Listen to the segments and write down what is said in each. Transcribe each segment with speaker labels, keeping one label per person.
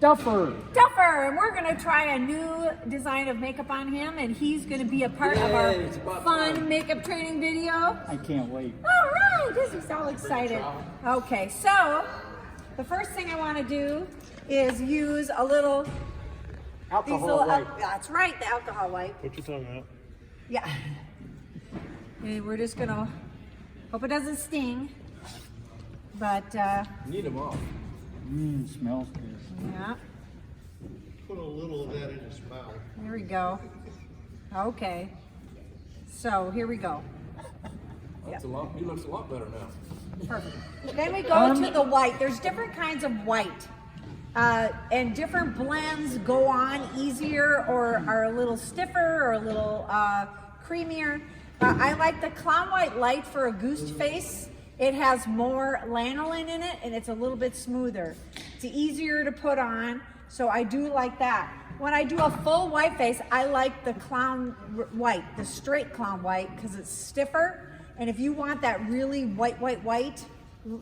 Speaker 1: Duffer.
Speaker 2: Duffer, and we're gonna try a new design of makeup on him, and he's gonna be a part of our fun makeup training video.
Speaker 1: I can't wait.
Speaker 2: All right, this is all excited. Okay, so the first thing I want to do is use a little
Speaker 1: Alcohol wipe.
Speaker 2: that's right, the alcohol wipe.
Speaker 3: Put your tongue out.
Speaker 2: Yeah. And we're just gonna hope it doesn't sting. But
Speaker 4: Need them off.
Speaker 1: Smells good.
Speaker 2: yeah.
Speaker 3: Put a little of that in his mouth.
Speaker 2: Here we go. Okay. So here we go.
Speaker 4: That's a lot. He looks a lot better now.
Speaker 2: Perfect. Then we go to the white. There's different kinds of white. And different blends go on easier or are a little stiffer or a little creamier. I like the Clown White Light for a goose face. It has more lanolin in it and it's a little bit smoother. It's easier to put on, so I do like that. When I do a full white face, I like the Clown White, the straight Clown White, because it's stiffer. And if you want that really white,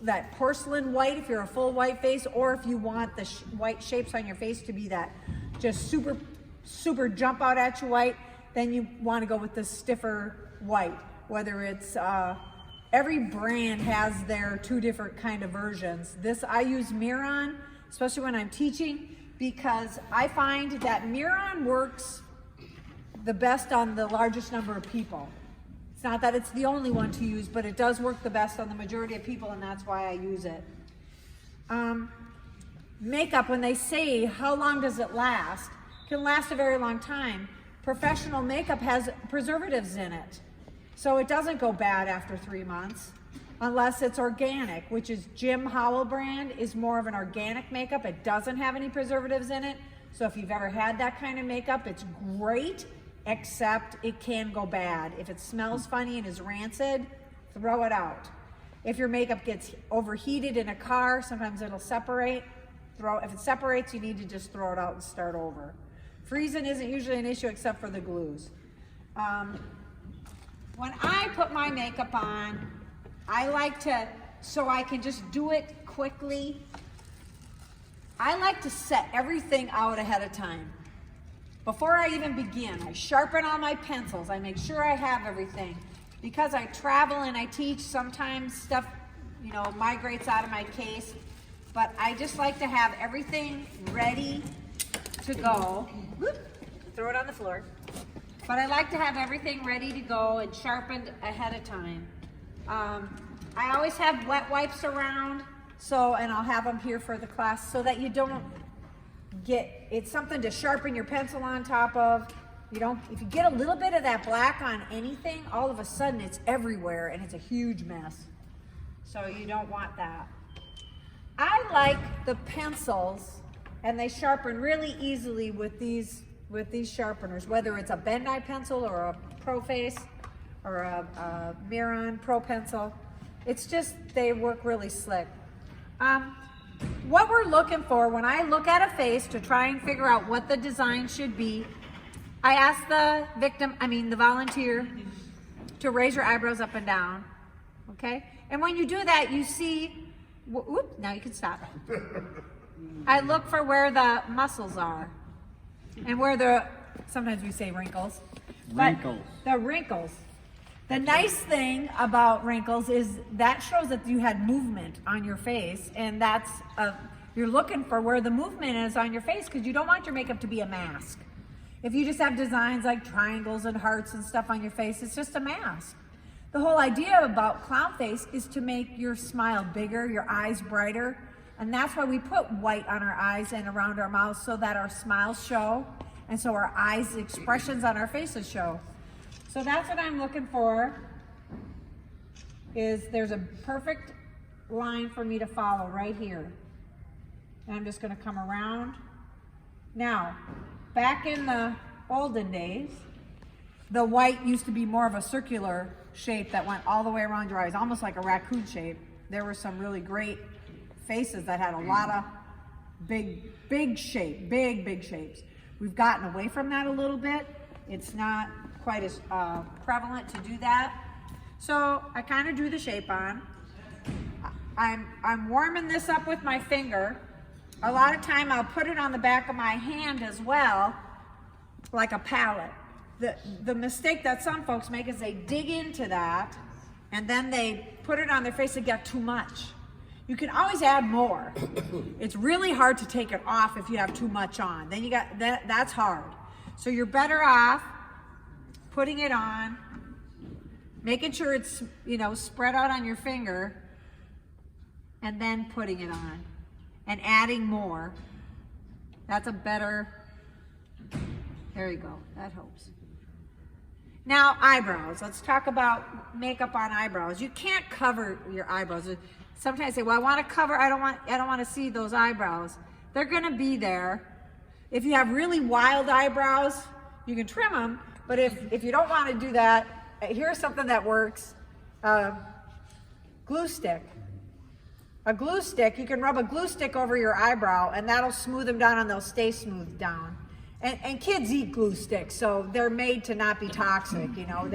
Speaker 2: that porcelain white, if you're a full white face, or if you want the white shapes on your face to be that just super jump out at you white, then you want to go with the stiffer white. Whether it's, every brand has their two different kind of versions. This, I use Miron, especially when I'm teaching, because I find that Miron works the best on the largest number of people. It's not that it's the only one to use, but it does work the best on the majority of people, and that's why I use it. Makeup, when they say how long does it last, can last a very long time. Professional makeup has preservatives in it, so it doesn't go bad after 3 months, unless it's organic, which is Jim Howell brand is more of an organic makeup. It doesn't have any preservatives in it, so if you've ever had that kind of makeup, it's great. Except it can go bad. If it smells funny and is rancid, throw it out. If your makeup gets overheated in a car, sometimes it'll separate. If it separates, you need to just throw it out and start over. Freezing isn't usually an issue except for the glues. When I put my makeup on, I like to, so I can just do it quickly, I like to set everything out ahead of time. Before I even begin, I sharpen all my pencils. I make sure I have everything. Because I travel and I teach, sometimes stuff, migrates out of my case. But I just like to have everything ready to go. Whoop, throw it on the floor. But I like to have everything ready to go and sharpened ahead of time. I always have wet wipes around, and I'll have them here for the class so that you don't it's something to sharpen your pencil on top of. If you get a little bit of that black on anything, all of a sudden it's everywhere and it's a huge mess. So you don't want that. I like the pencils, and they sharpen really easily with these sharpeners, whether it's a Bendai pencil or a Pro Face or a Miron Pro Pencil. It's just, they work really slick. What we're looking for when I look at a face to try and figure out what the design should be, I ask the volunteer to raise your eyebrows up and down, okay? And when you do that, you see, whoop, now you can stop. I look for where the muscles are and where sometimes we say wrinkles.
Speaker 1: Wrinkles.
Speaker 2: The wrinkles. The nice thing about wrinkles is that shows that you had movement on your face, and you're looking for where the movement is on your face because you don't want your makeup to be a mask. If you just have designs like triangles and hearts and stuff on your face, it's just a mask. The whole idea about clown face is to make your smile bigger, your eyes brighter, and that's why we put white on our eyes and around our mouths so that our smiles show, and so our eyes' expressions on our faces show. So that's what I'm looking for, there's a perfect line for me to follow right here. And I'm just gonna come around. Now, back in the olden days, the white used to be more of a circular shape that went all the way around your eyes, almost like a raccoon shape. There were some really great faces that had a lot of big shapes. We've gotten away from that a little bit. It's not quite as prevalent to do that. So I kind of do the shape on. I'm warming this up with my finger a lot of time I'll put it on the back of my hand as well, like a palette. The mistake that some folks make is they dig into that and then they put it on their face and get too much. You can always add more. It's really hard to take it off if you have too much on. Then you got that's hard. So you're better off putting it on, making sure it's, you know, spread out on your finger, and then putting it on and adding more. That's a better, there you go, that helps. Now, eyebrows. Let's talk about makeup on eyebrows. You can't cover your eyebrows. Sometimes I say, well, I want to cover, I don't want to see those eyebrows. They're going to be there. If you have really wild eyebrows, you can trim them, but if you don't want to do that, here's something that works. Glue stick. A glue stick, you can rub a glue stick over your eyebrow and that'll smooth them down and they'll stay smoothed down. And kids eat glue sticks, so they're made to not be toxic, you know.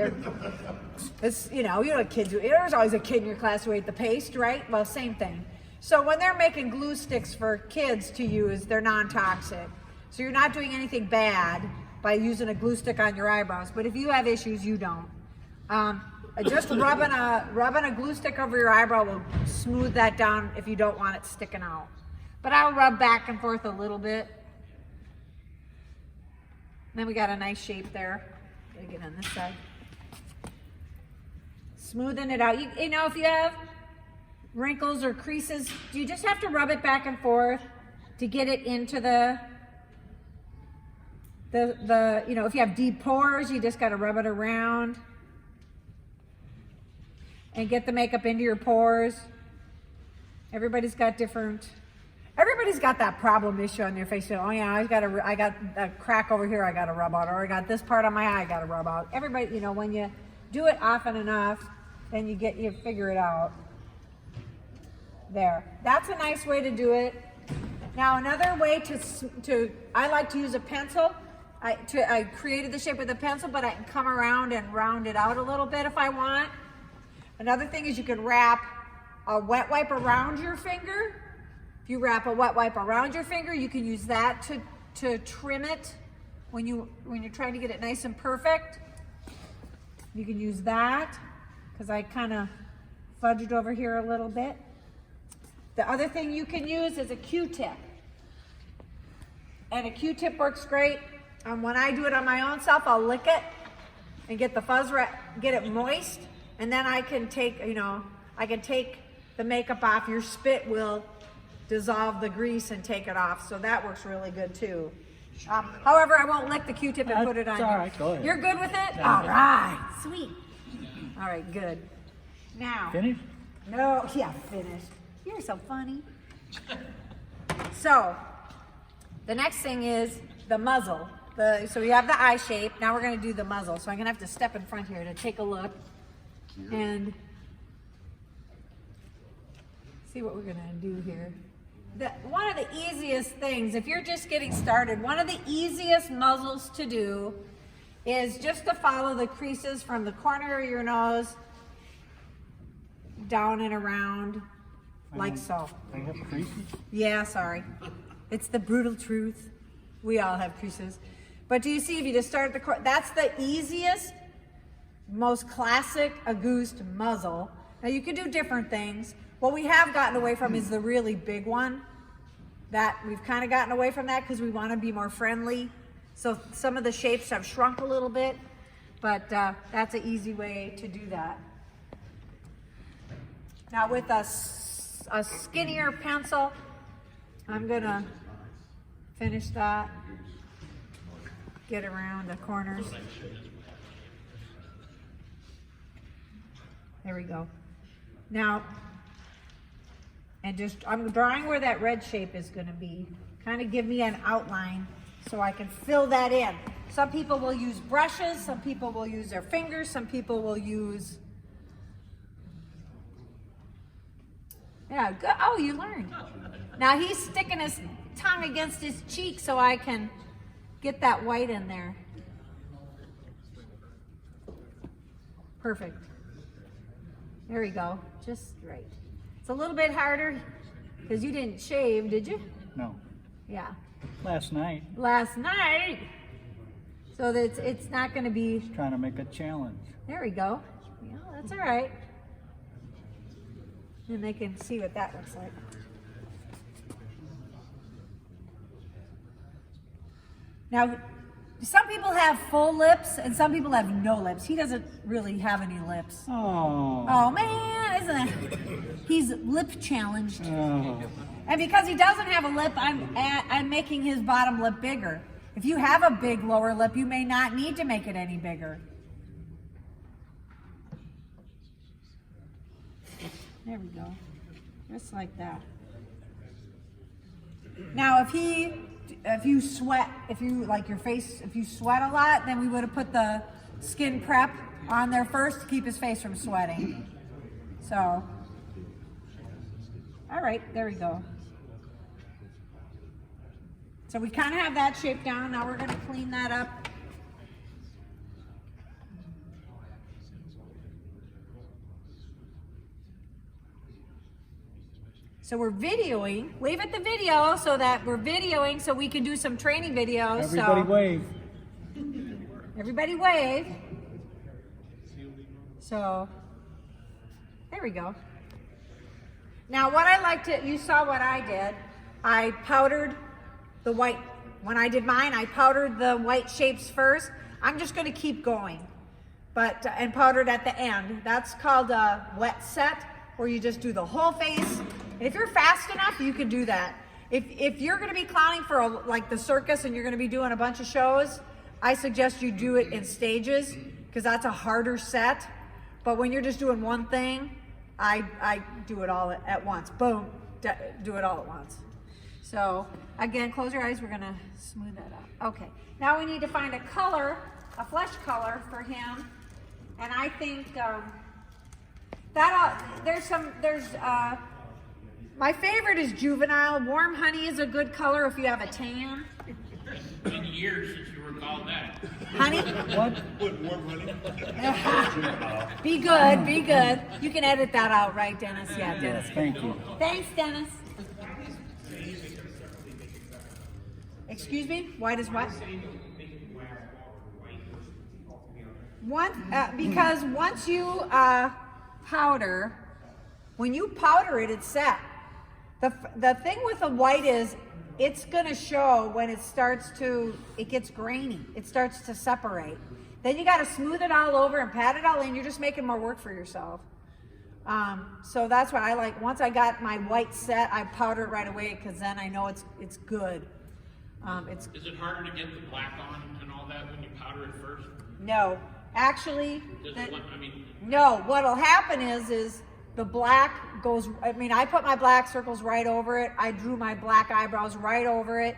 Speaker 2: It's, you know what kids do. There's always a kid in your class who ate the paste, right? Well, same thing. So when they're making glue sticks for kids to use, they're non-toxic. So you're not doing anything bad by using a glue stick on your eyebrows. But if you have issues, you don't. Just rubbing a glue stick over your eyebrow will smooth that down if you don't want it sticking out. But I'll rub back and forth a little bit. Then we got a nice shape there. Gotta get on this side. Smoothing it out. You know, if you have wrinkles or creases, you just have to rub it back and forth to get it into the you know, if you have deep pores, you just gotta rub it around and get the makeup into your pores. Everybody's got that problem issue on their face. Oh yeah, I got a crack over here I gotta rub out, or I got this part on my eye I gotta rub out. Everybody, you know, when you do it often enough, then you figure it out. There. That's a nice way to do it. Now another way I like to use a pencil. I created the shape with a pencil, but I can come around and round it out a little bit if I want. Another thing is you can wrap a wet wipe around your finger. If you wrap a wet wipe around your finger, you can use that to trim it when you're trying to get it nice and perfect. You can use that, because I kind of fudged over here a little bit. The other thing you can use is a Q-tip. And a Q-tip works great. When I do it on my own self, I'll lick it and get the fuzz, get it moist, and then I can take, you know, the makeup off. Your spit will dissolve the grease and take it off, so that works really good too. However, I won't lick the Q-tip and put it on you.
Speaker 1: All right, go ahead.
Speaker 2: You're good with it? All right, sweet. All right, good. Now.
Speaker 1: Finished?
Speaker 2: No, yeah, finished. You're so funny. So, the next thing is the muzzle. So we have the eye shape. Now we're going to do the muzzle. So I'm going to have to step in front here to take a look and see what we're going to do here. One of the easiest things, if you're just getting started, one of the easiest muzzles to do is just to follow the creases from the corner of your nose down and around, like so.
Speaker 1: They have creases?
Speaker 2: Yeah, sorry. It's the brutal truth. We all have creases. But do you see, if you just start at the corner, that's the easiest, most classic Auguste muzzle. Now you can do different things. What we have gotten away from is the really big one. That we've kind of gotten away from that because we want to be more friendly. So some of the shapes have shrunk a little bit, but that's an easy way to do that. Now with a skinnier pencil, I'm gonna finish that. Get around the corners. There we go. Now, and I'm drawing where that red shape is going to be. Kind of give me an outline so I can fill that in. Some people will use brushes, some people will use their fingers, some people will use, yeah, good. Oh, you learned. Now he's sticking his tongue against his cheek so I can get that white in there. Perfect. There we go. Just right. It's a little bit harder because you didn't shave, did you?
Speaker 1: No.
Speaker 2: Yeah.
Speaker 1: Last night,
Speaker 2: Last night. So that it's not going to be.
Speaker 1: trying to make a challenge.
Speaker 2: There we go. Yeah, that's all right. And they can see what that looks like. Now, some people have full lips and some people have no lips. He doesn't really have any lips.
Speaker 1: Oh.
Speaker 2: Oh man, isn't it? He's lip challenged.
Speaker 1: Oh.
Speaker 2: And because he doesn't have a lip, I'm making his bottom lip bigger. If you have a big lower lip, you may not need to make it any bigger. There we go. Just like that. Now, if you sweat, if you like your face, if you sweat a lot, then we would have put the skin prep on there first to keep his face from sweating. So, all right, there we go. So we kind of have that shape down. Now we're going to clean that up. So we're videoing. Wave at the video so that we're videoing so we can do some training videos.
Speaker 1: Everybody wave.
Speaker 2: Everybody wave. So there we go. Now what I like to, you saw what I did. I powdered the white. When I did mine, I powdered the white shapes first. I'm just going to keep going, and powdered at the end. That's called a wet set, where you just do the whole face. And if you're fast enough, you can do that. If you're going to be clowning for like the circus and you're going to be doing a bunch of shows, I suggest you do it in stages because that's a harder set. But when you're just doing one thing, I do it all at once. Boom, do it all at once. So again, close your eyes. We're going to smooth that out. Okay. Now we need to find a color, a flesh color for him. And I think my favorite is juvenile. Warm honey is a good color if you have a tan.
Speaker 5: Been years since you were called that.
Speaker 2: Honey?
Speaker 1: What?
Speaker 2: Be good, be good. You can edit that out, right, Dennis? Yeah, Dennis.
Speaker 1: Thank you.
Speaker 2: Thanks, Dennis. Excuse me? White is what? Because once you powder, when you powder it, it's set. The thing with the white is it's going to show when it gets grainy. It starts to separate. Then you got to smooth it all over and pat it all in. You're just making more work for yourself. So that's what I like. Once I got my white set, I powder it right away because then I know it's good.
Speaker 5: Is it harder to get the black on and all that when you powder it first?
Speaker 2: No, actually,
Speaker 5: No.
Speaker 2: What'll happen is the black goes. I put my black circles right over it. I drew my black eyebrows right over it.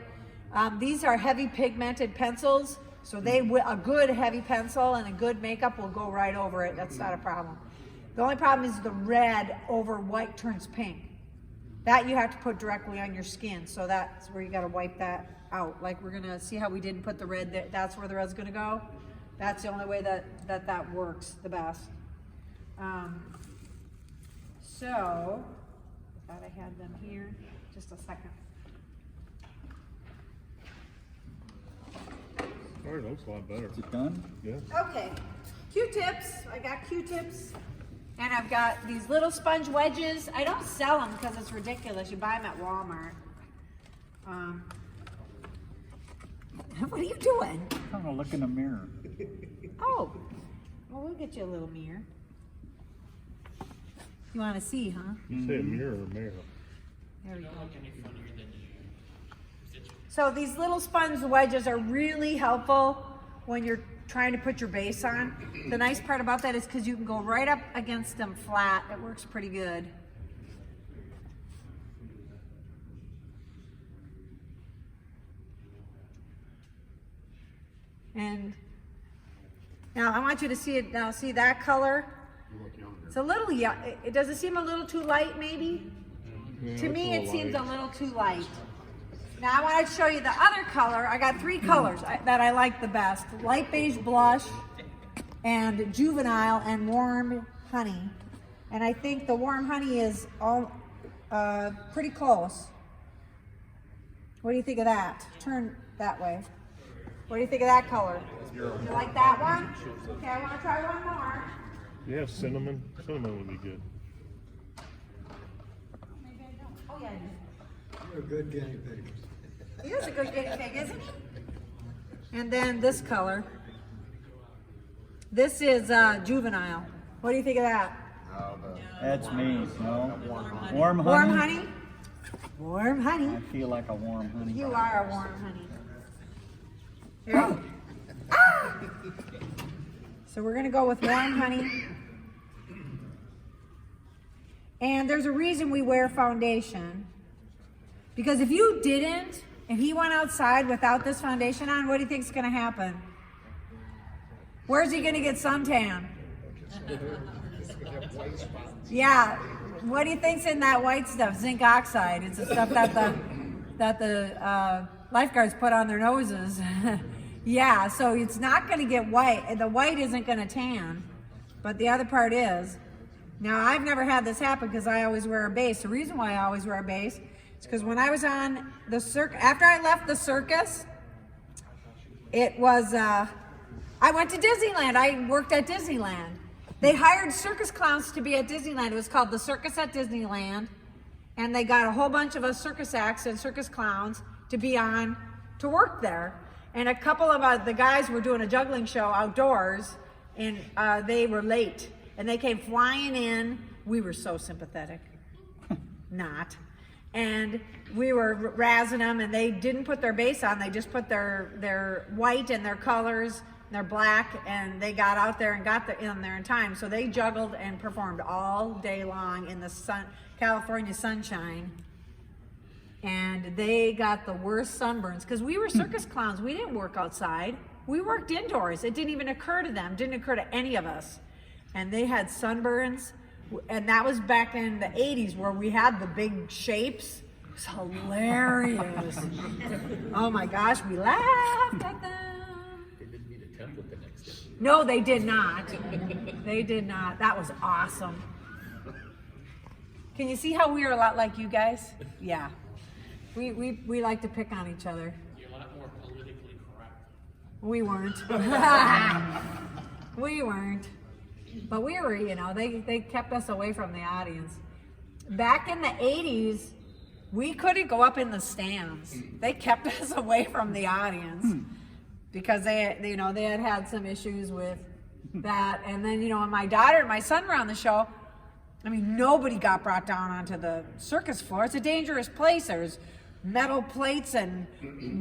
Speaker 2: These are heavy pigmented pencils, so a good heavy pencil and a good makeup will go right over it. That's not a problem. The only problem is the red over white turns pink. That you have to put directly on your skin, so that's where you got to wipe that out. Like we're gonna see how we didn't put the red there. That's where the red's gonna go. That's the only way that works the best. So I thought I had them here. Just a second.
Speaker 3: It looks a lot better.
Speaker 1: Is it done?
Speaker 3: Yeah.
Speaker 2: Okay, Q-tips. I got Q-tips. And I've got these little sponge wedges. I don't sell them because it's ridiculous. You buy them at Walmart. What are you doing?
Speaker 1: I'm trying to look in the mirror.
Speaker 2: Oh, well, we'll get you a little mirror. You want to see, huh?
Speaker 3: You said mirror or mirror?
Speaker 2: There we go.
Speaker 5: Don't look any funnier than you.
Speaker 2: So these little sponge wedges are really helpful when you're trying to put your base on. The nice part about that is because you can go right up against them flat. It works pretty good. And now I want you to see it now. See that color? It's a little, does it seem a little too light maybe?
Speaker 3: Yeah,
Speaker 2: To me, it
Speaker 3: it's
Speaker 2: seems
Speaker 3: light.
Speaker 2: a little too light. Now I want to show you the other color. I got three colors that I like the best. Light beige blush and juvenile and warm honey. And I think the warm honey is all pretty close. What do you think of that? Turn that way. What do you think of that color? You like that one? Okay, I want to try one more.
Speaker 3: Yeah, cinnamon. Cinnamon would be good.
Speaker 2: Maybe I don't. Oh yeah, I do.
Speaker 6: You're a good guinea pig.
Speaker 2: He is a good guinea pig, isn't he? And then this color. This is juvenile. What do you think of that?
Speaker 1: That's me. No. Warm honey.
Speaker 2: Warm honey? Warm honey.
Speaker 1: I feel like a warm honey.
Speaker 2: You are a warm honey. Here. Ah! So we're gonna go with warm honey. And there's a reason we wear foundation. Because if you didn't, if he went outside without this foundation on, what do you think's gonna happen? Where's he gonna get suntan? Yeah, what do you think's in that white stuff? Zinc oxide. It's the stuff that the lifeguards put on their noses. Yeah, so it's not gonna get white. The white isn't gonna tan, but the other part is. Now, I've never had this happen because I always wear a base. The reason why I always wear a base is because when I was on the circus, after I left the circus, it was, I went to Disneyland. I worked at Disneyland. They hired circus clowns to be at Disneyland. It was called the Circus at Disneyland. And they got a whole bunch of us circus acts and circus clowns to work there. And a couple of the guys were doing a juggling show outdoors, and they were late. And they came flying in. We were so sympathetic. Not. And we were razzing them, and they didn't put their base on. They just put their white and their colors, their black, and they got out there and got in there in time. So they juggled and performed all day long in the California sunshine. And they got the worst sunburns because we were circus clowns. We didn't work outside. We worked indoors. It didn't even occur to them. Didn't occur to any of us. And they had sunburns. And that was back in the 80s where we had the big shapes. It was hilarious. Oh my gosh, we laughed at them.
Speaker 4: They didn't need a template the next day.
Speaker 2: No, they did not. They did not. That was awesome. Can you see how we are a lot like you guys? Yeah. We like to pick on each other.
Speaker 5: You're a lot more politically correct.
Speaker 2: We weren't. We weren't. But we were, they kept us away from the audience. Back in the 80s, we couldn't go up in the stands. They kept us away from the audience because they had some issues with that. And then, when my daughter and my son were on the show, nobody got brought down onto the circus floor. It's a dangerous place. There's metal plates and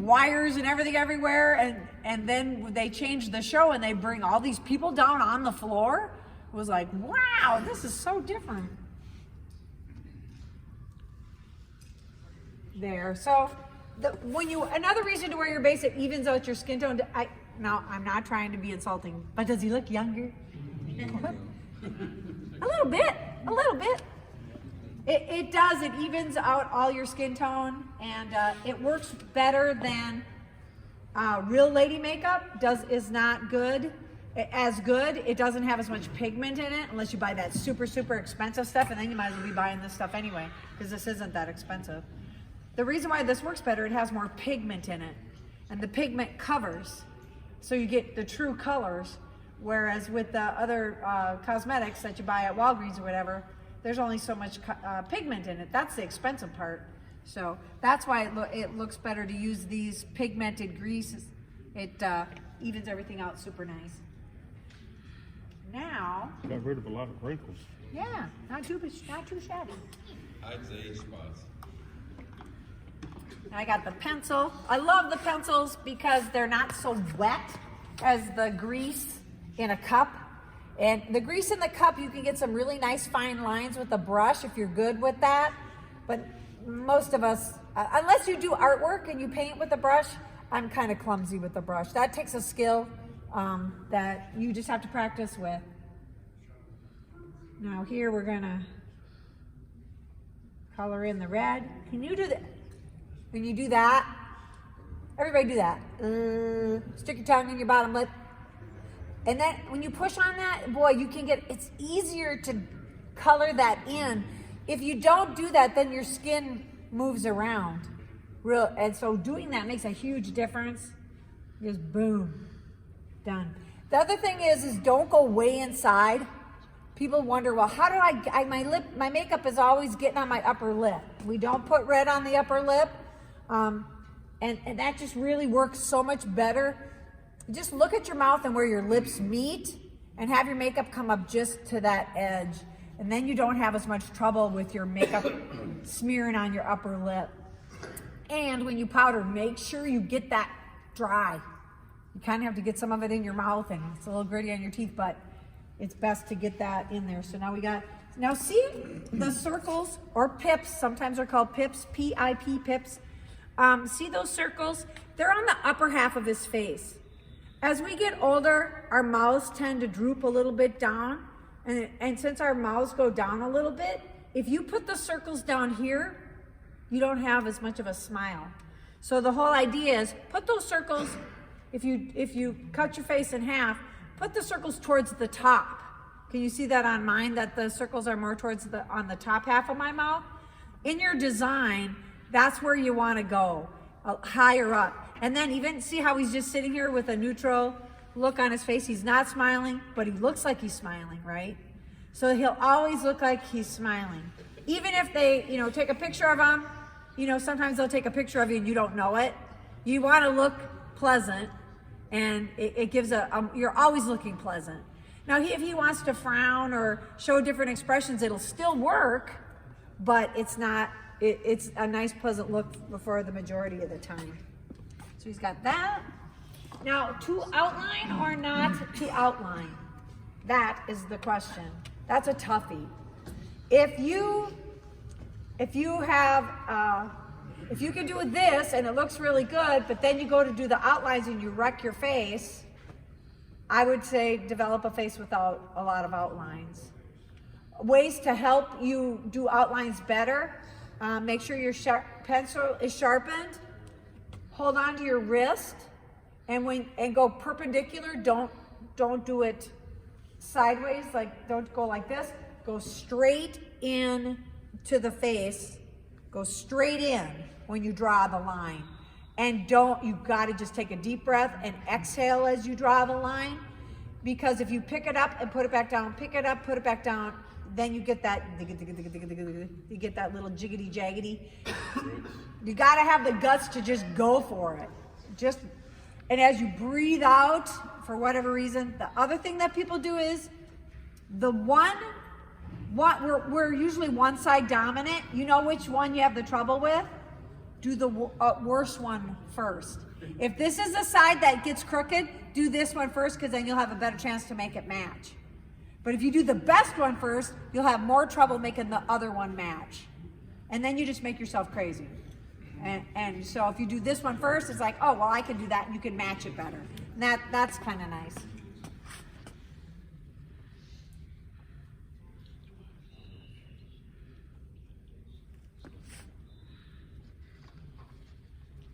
Speaker 2: wires and everything everywhere. And then they changed the show and they bring all these people down on the floor. It was like, wow, this is so different. There. So another reason to wear your base, it evens out your skin tone. Now, I'm not trying to be insulting, but does he look younger? A little bit. It does. It evens out all your skin tone, and it works better than real lady makeup. Is not good. As good. It doesn't have as much pigment in it unless you buy that super, super expensive stuff, and then you might as well be buying this stuff anyway because this isn't that expensive. The reason why this works better, it has more pigment in it, and the pigment covers, so you get the true colors. Whereas with the other cosmetics that you buy at Walgreens or whatever, there's only so much pigment in it. That's the expensive part. So that's why it looks better to use these pigmented greases. It evens everything out super nice. Now,
Speaker 3: Got rid of a lot of wrinkles.
Speaker 2: yeah, not too shabby.
Speaker 7: I'd say age spots.
Speaker 2: I got the pencil. I love the pencils because they're not so wet as the grease in a cup. And the grease in the cup, you can get some really nice fine lines with the brush if you're good with that. But most of us, unless you do artwork and you paint with the brush, I'm kind of clumsy with the brush. That takes a skill that you just have to practice with. Now here we're gonna color in the red. Can you do that? When you do that, everybody do that. Stick your tongue in your bottom lip. And then when you push on that, boy, it's easier to color that in. If you don't do that, then your skin moves around. And so doing that makes a huge difference. Just boom, done. The other thing is don't go way inside. People wonder, well, how do my makeup is always getting on my upper lip. We don't put red on the upper lip. And that just really works so much better. Just look at your mouth and where your lips meet and have your makeup come up just to that edge. And then you don't have as much trouble with your makeup smearing on your upper lip. And when you powder, make sure you get that dry. You kind of have to get some of it in your mouth, and it's a little gritty on your teeth, but it's best to get that in there. So now see the circles or pips, sometimes they're called pips, P-I-P, pips. See those circles? They're on the upper half of his face. As we get older, our mouths tend to droop a little bit down. And since our mouths go down a little bit, if you put the circles down here, you don't have as much of a smile. So the whole idea is put those circles, if you cut your face in half, put the circles towards the top. Can you see that on mine, that the circles are more towards on the top half of my mouth? In your design, that's where you want to go, higher up. And then even see how he's just sitting here with a neutral look on his face. He's not smiling, but he looks like he's smiling, right? So he'll always look like he's smiling. Even if they, take a picture of him, sometimes they'll take a picture of you and you don't know it. You want to look pleasant, and it gives you're always looking pleasant. Now, if he wants to frown or show different expressions, it'll still work, but it's not, it's a nice, pleasant look for the majority of the time. So he's got that. Now, to outline or not to outline? That is the question. That's a toughie. If you can do this and it looks really good, but then you go to do the outlines and you wreck your face, I would say develop a face without a lot of outlines. Ways to help you do outlines better: make sure your pencil is sharpened. Hold on to your wrist, and go perpendicular. Don't do it sideways. Don't go like this. Go straight in to the face. Go straight in when you draw the line. And you've got to just take a deep breath and exhale as you draw the line. Because if you pick it up and put it back down, pick it up, put it back down, then you get that little jiggity jaggedy. You got to have the guts to just go for it. And as you breathe out, for whatever reason, the other thing that people do is we're usually one side dominant. You know which one you have the trouble with? Do the worst one first. If this is the side that gets crooked, do this one first, because then you'll have a better chance to make it match. But if you do the best one first, you'll have more trouble making the other one match. And then you just make yourself crazy. And so if you do this one first, it's like, oh, well, I can do that, and you can match it better. And that's kind of nice.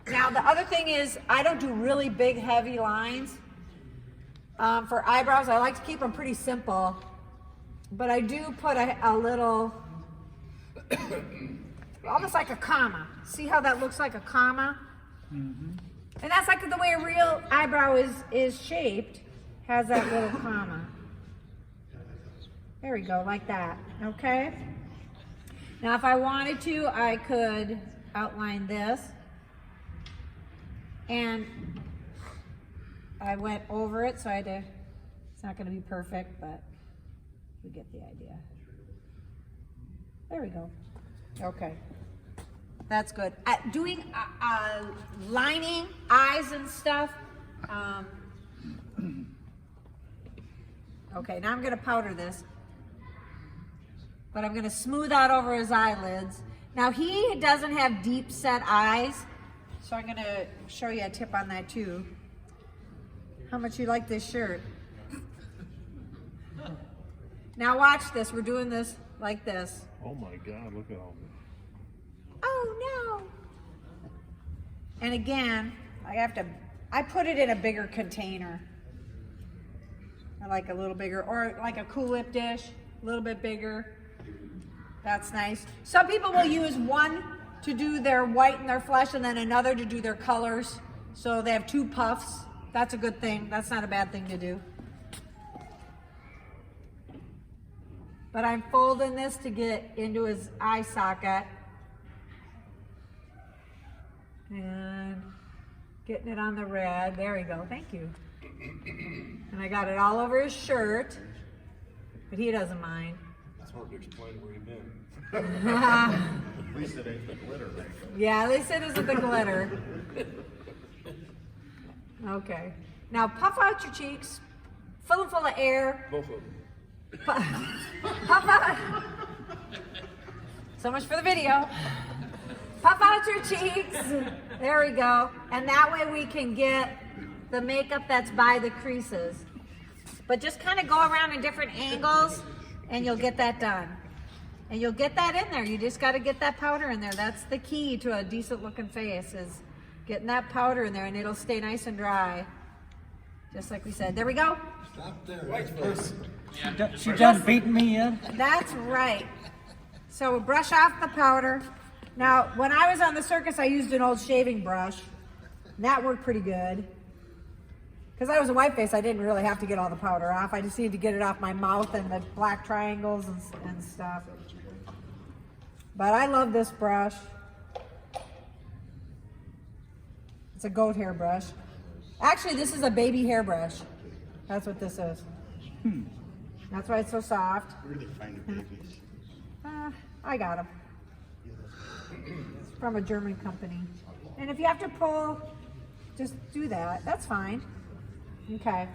Speaker 2: Now, the other thing is, I don't do really big, heavy lines. For eyebrows, I like to keep them pretty simple. But I do put a little, almost like a comma. See how that looks like a comma? Mm-hmm. And that's like the way a real eyebrow is shaped, has that little comma. There we go, like that, okay? Now, if I wanted to, I could outline this. And I went over it, so it's not going to be perfect, but you get the idea. There we go. Okay. That's good. Doing lining, eyes and stuff. Okay, now I'm going to powder this. But I'm going to smooth out over his eyelids. Now, he doesn't have deep set eyes. So I'm going to show you a tip on that too. How much you like this shirt. Now watch this. We're doing this like this.
Speaker 3: Oh my God, look at all this.
Speaker 2: Oh no. And again, I put it in a bigger container. I like a little bigger, or like a Cool Whip dish, a little bit bigger. That's nice. Some people will use one to do their white and their flesh, and then another to do their colors. So they have 2 puffs. That's a good thing. That's not a bad thing to do. But I'm folding this to get into his eye socket. And getting it on the red. There we go. Thank you. And I got it all over his shirt. But he doesn't mind.
Speaker 4: It's hard to explain where you've been.
Speaker 3: At least it ain't the glitter makeup.
Speaker 2: Yeah, at least it isn't the glitter. Okay. Now puff out your cheeks. Fill them full of air.
Speaker 4: Both of them.
Speaker 2: Puff out. So much for the video. Puff out your cheeks. There we go. And that way we can get the makeup that's by the creases. But just kind of go around in different angles and you'll get that done. And you'll get that in there. You just got to get that powder in there. That's the key to a decent looking face, is getting that powder in there, and it'll stay nice and dry. Just like we said. There we go.
Speaker 7: Stop there. White face.
Speaker 1: She done beating me yet?
Speaker 2: That's right. So brush off the powder. Now, when I was on the circus, I used an old shaving brush. And that worked pretty good. Because I was a white face, I didn't really have to get all the powder off. I just needed to get it off my mouth and the black triangles and stuff. But I love this brush. It's a goat hair brush. Actually, this is a baby hair brush. That's what this is. That's why it's so soft.
Speaker 3: Where do they find the babies?
Speaker 2: I got them. It's from a German company. And if you have to pull, just do that. That's fine. Okay.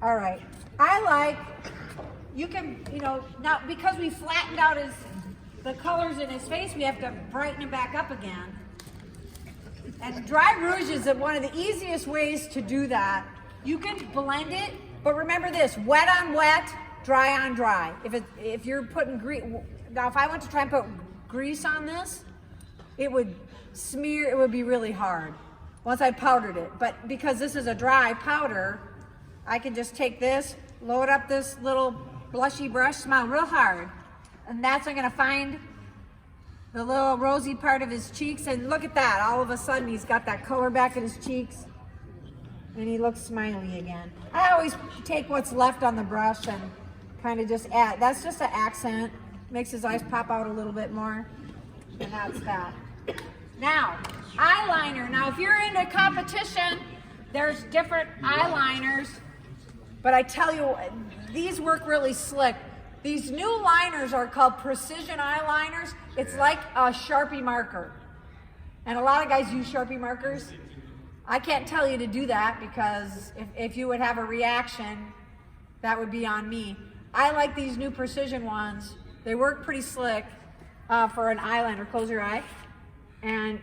Speaker 2: All right. I like, you can, now because we flattened out the colors in his face, we have to brighten it back up again. And dry rouge is one of the easiest ways to do that. You can blend it, but remember this, wet on wet, dry on dry. If you're putting grease, now if I went to try and put grease on this, it would smear, it would be really hard once I powdered it. But because this is a dry powder, I can just take this, load up this little blushy brush, smile real hard, and that's I'm gonna find the little rosy part of his cheeks, and look at that, all of a sudden he's got that color back in his cheeks and he looks smiley again. I always take what's left on the brush and kind of just add, that's just an accent, makes his eyes pop out a little bit more, and that's that. Now, eyeliner. Now if you're into competition, there's different eyeliners, but I tell you, these work really slick. These new liners are called precision eyeliners. It's like a Sharpie marker. And a lot of guys use Sharpie markers. I can't tell you to do that because if you would have a reaction, that would be on me. I like these new precision ones. They work pretty slick for an eyeliner. Close your eye. And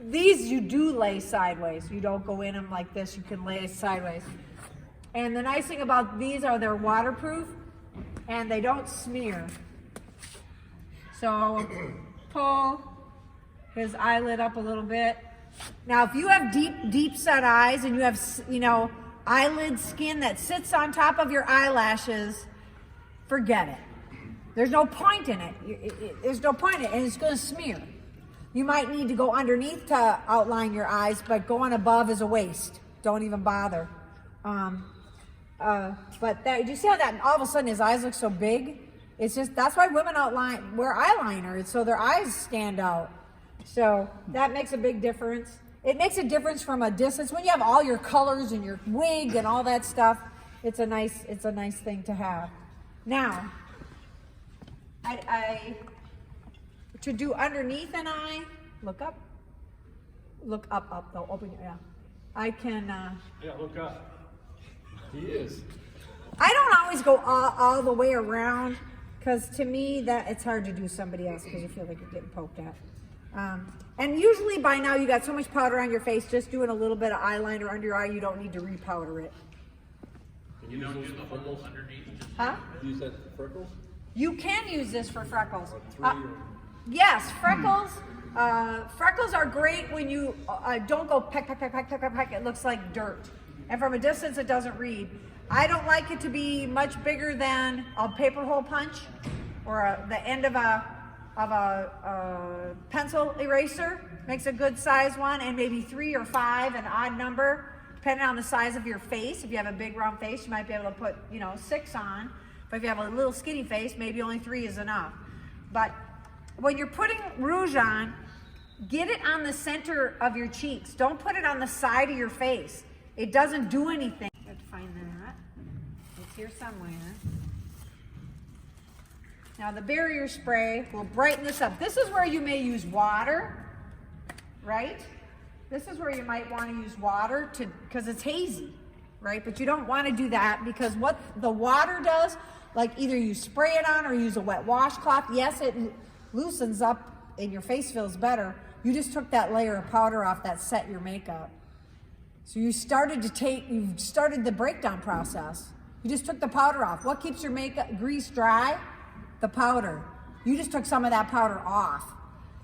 Speaker 2: these you do lay sideways. You don't go in them like this. You can lay sideways. And the nice thing about these are they're waterproof and they don't smear. So pull his eyelid up a little bit. Now, if you have deep set eyes and you have, eyelid skin that sits on top of your eyelashes, forget it. There's no point in it. There's no point in it, and it's going to smear. You might need to go underneath to outline your eyes, but going above is a waste. Don't even bother. But do you see how that all of a sudden his eyes look so big? It's just, that's why women wear eyeliner. It's so their eyes stand out. So that makes a big difference. It makes a difference from a distance. When you have all your colors and your wig and all that stuff, it's a nice thing to have. Now, to do underneath an eye, look up though, open your, yeah. I can,
Speaker 3: Yeah, look up.
Speaker 4: He is.
Speaker 2: I don't always go all the way around, because to me that it's hard to do somebody else because you feel like you're getting poked at. And usually by now you got so much powder on your face, just doing a little bit of eyeliner under your eye, you don't need to repowder it.
Speaker 5: You don't do the whole underneath?
Speaker 2: Huh?
Speaker 4: Use that for Freckles?
Speaker 2: You can use this for freckles.
Speaker 4: Like 3 or...
Speaker 2: Yes, freckles. Freckles are great when you don't go peck, peck, peck, peck, peck, peck, peck. It looks like dirt. And from a distance, it doesn't read. I don't like it to be much bigger than a paper hole punch or the end of a a pencil eraser, makes a good size one, and maybe 3 or 5, an odd number, depending on the size of your face. If you have a big round face, you might be able to put, 6 on. But if you have a little skinny face, maybe only 3 is enough. But when you're putting rouge on, get it on the center of your cheeks. Don't put it on the side of your face. It doesn't do anything. I have to find that. It's here somewhere. Now the barrier spray will brighten this up. This is where you may use water, right? This is where you might want to use water because it's hazy, right? But you don't want to do that because what the water does, like either you spray it on or use a wet washcloth. Yes, it loosens up and your face feels better. You just took that layer of powder off that set your makeup. So you started the breakdown process. You just took the powder off. What keeps your makeup grease dry? The powder. You just took some of that powder off.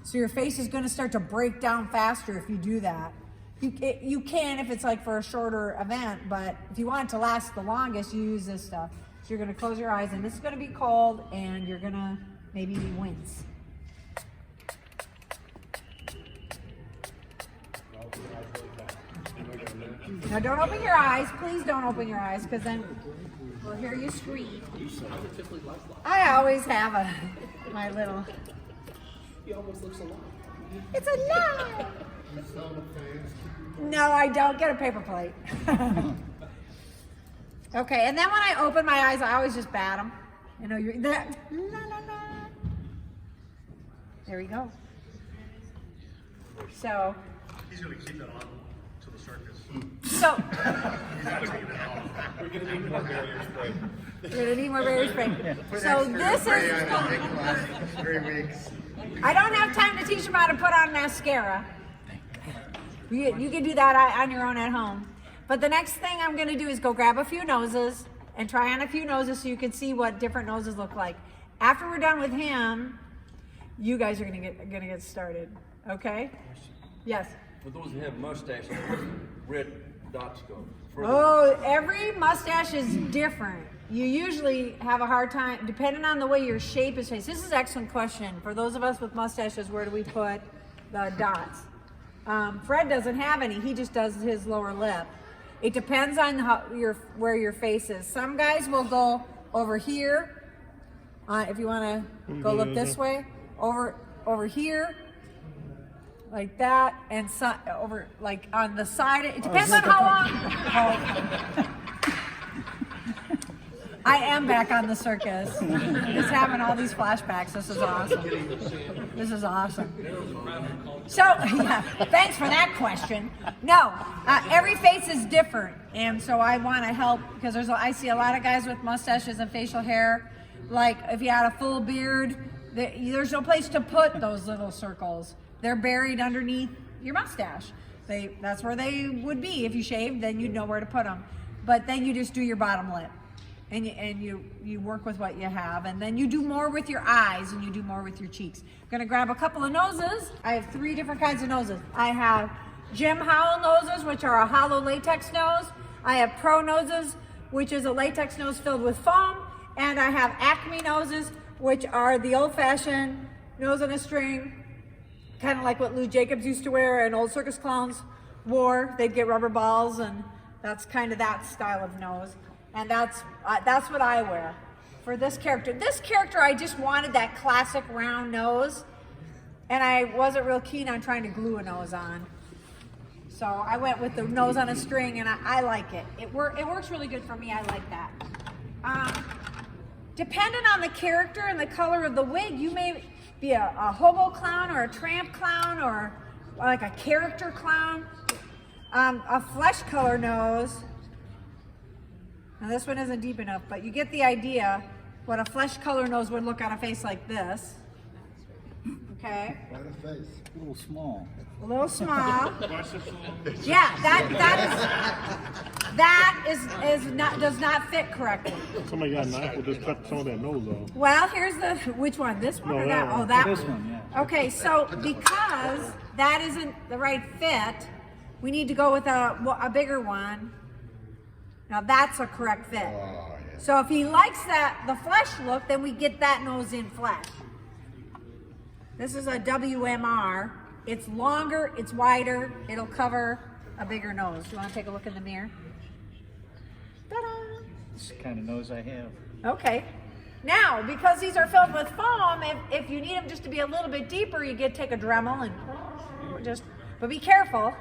Speaker 2: So your face is going to start to break down faster if you do that. You can if it's like for a shorter event, but if you want it to last the longest, you use this stuff. So you're going to close your eyes and this is going to be cold and you're going to maybe wince. Now don't open your eyes. Please don't open your eyes because then we'll hear you scream. I always have my little...
Speaker 4: He almost looks alive.
Speaker 2: It's a lie! No, I don't. Get a paper plate. Okay, and then when I open my eyes, I always just bat them. You're there. La, la, la. There we go. So...
Speaker 3: He's going to keep it on to the circus.
Speaker 2: So...
Speaker 4: We're going to need more barrier spray.
Speaker 2: We're going to need more barrier spray. So this is...
Speaker 3: 3 weeks.
Speaker 2: I don't have time to teach them how to put on mascara. You can do that on your own at home. But the next thing I'm going to do is go grab a few noses and try on a few noses so you can see what different noses look like. After we're done with him, you guys are going to get started. Okay? Yes?
Speaker 4: For those that have mustaches, red dots go.
Speaker 2: Oh, every mustache is different. You usually have a hard time, depending on the way your shape is faced. This is an excellent question. For those of us with mustaches, where do we put the dots? Fred doesn't have any. He just does his lower lip. It depends on where your face is. Some guys will go over here. If you want to go look this way, over here, like that, and over like on the side. It depends on how long. I am back on the circus. Just having all these flashbacks. This is awesome. This is awesome. So, yeah, thanks for that question. No, every face is different, and so I want to help because I see a lot of guys with mustaches and facial hair. Like if you had a full beard, there's no place to put those little circles. They're buried underneath your mustache. That's where they would be. If you shaved, then you'd know where to put them. But then you just do your bottom lip. And you work with what you have, and then you do more with your eyes and you do more with your cheeks. I'm gonna grab a couple of noses. I have 3 different kinds of noses. I have Jim Howell noses, which are a hollow latex nose. I have Pro noses, which is a latex nose filled with foam. And I have Acme noses, which are the old-fashioned nose on a string, kind of like what Lou Jacobs used to wear and old circus clowns wore. They'd get rubber balls, and that's kind of that style of nose. And that's what I wear for this character. This character, I just wanted that classic round nose, and I wasn't real keen on trying to glue a nose on. So I went with the nose on a string, and I like it. It works really good for me. I like that. Depending on the character and the color of the wig, you may be a hobo clown or a tramp clown or like a character clown. A flesh color nose. Now this one isn't deep enough, but you get the idea what a flesh color nose would look on a face like this. Okay?
Speaker 7: Quite a face.
Speaker 1: A little small.
Speaker 2: A little small. Yeah, that does not fit correctly.
Speaker 6: Somebody got a knife, will just cut some of that nose off.
Speaker 2: Well, here's which one? This one or that? Oh, that one. Okay, so because that isn't the right fit, we need to go with a bigger one. Now that's a correct fit.
Speaker 3: Oh, yeah.
Speaker 2: So if he likes the flesh look, then we get that nose in flesh. This is a WMR. It's longer, it's wider, it'll cover a bigger nose. You want to take a look in the mirror? Ta-da!
Speaker 1: It's the kind of nose I have.
Speaker 2: Okay. Now, because these are filled with foam, if you need them just to be a little bit deeper, you take a Dremel and just, but be careful,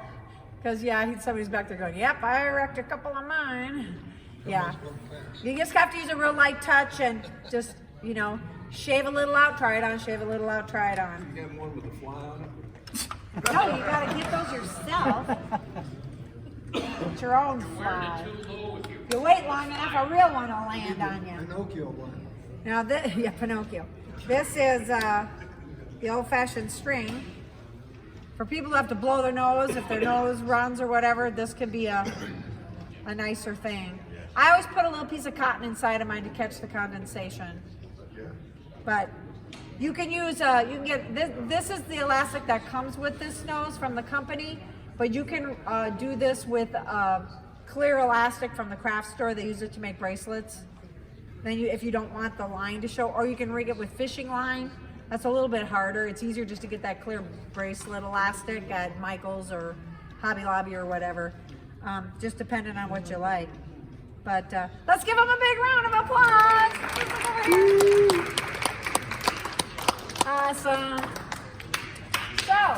Speaker 2: because yeah, somebody's back there going, yep, I wrecked a couple of mine. Yeah. You just have to use a real light touch and just, you know, shave a little out, try it on, shave a little out, try it on.
Speaker 4: You got one with a fly on it?
Speaker 2: No, you gotta get those yourself. Get your own fly. If you wait long enough, a real one will land on you.
Speaker 7: Pinocchio one.
Speaker 2: Now this, yeah, Pinocchio. This is the old-fashioned string. For people who have to blow their nose, if their nose runs or whatever, this could be a nicer thing. I always put a little piece of cotton inside of mine to catch the condensation. But you can use, you can get, this is the elastic that comes with this nose from the company, but you can do this with clear elastic from the craft store. They use it to make bracelets. Then if you don't want the line to show, or you can rig it with fishing line. That's a little bit harder. It's easier just to get that clear bracelet elastic at Michael's or Hobby Lobby or whatever, just depending on what you like. But let's give them a big round of applause. Awesome. So,